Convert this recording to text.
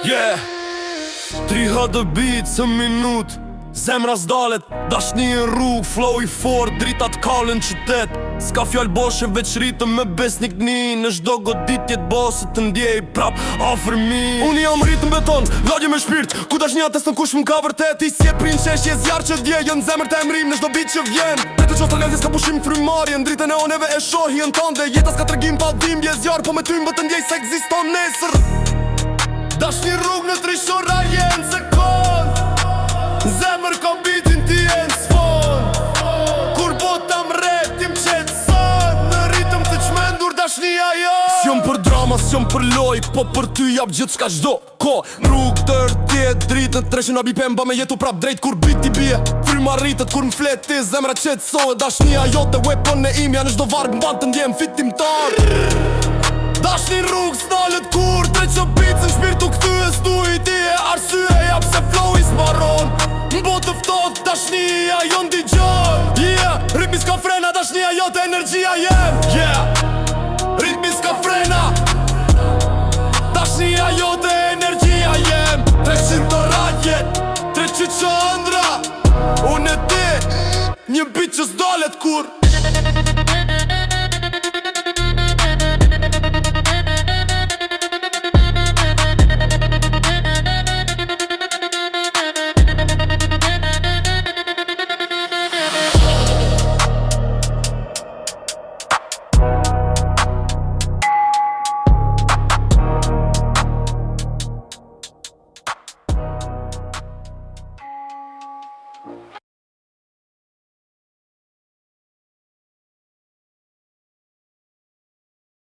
Yeah 300 beats në minut, zemra s'dalet, dashni në rrug, flow i fort, dritat kallën qytet. S'ka fjall boshe veç rritëm me besnik një, në shdo godit jet bose të ndjej prap afër mi. Unë jam rritëm beton, lagje me shpirt, ku dashnia testën kush m'ka vërtet. I si e prin shesh je zjarë që dje, jën zemër të emrim në shdo bit që vjen. Pretë qos të lezis ka pushim frymarje, në dritën e oneve e shohi në tande. Jeta s'ka të regim pa dim, je zjarë, po me ty më të ndjej se eksiston nesër. Dashni rrug në trishora jenë se kon, zemër kom bitin ti e në sfon. Kur bota mret tim qetë son, në ritëm të qmendur dashnia jo. S'jom për drama, s'jom për loj, po për ty jap gjithë s'ka qdo ko. Rrug tër tjetë dritë në treshin a bipem, ba me jetu prap drejt kur biti bie. Fryma rritët kur m'flet ti, zemra qetë sonë. Dashnia jo të weapon e imja, në shdo varg m'ban të ndjem fitimtar. Dashni rrug s'nalët kur, tre që bitës në shpirtu këty e stu i ti e arsye jap se flow i s'maron. M'bo të ftot, dashnia jo ndigjon. Yeah, ritmi s'ka frena, dashnia jo të energjia jem. Yeah, ritmi s'ka frena, dashnia jo të energjia jem. 300 të radjet, 300 që ëndra, unë e ti, një bit që s'dalet kur.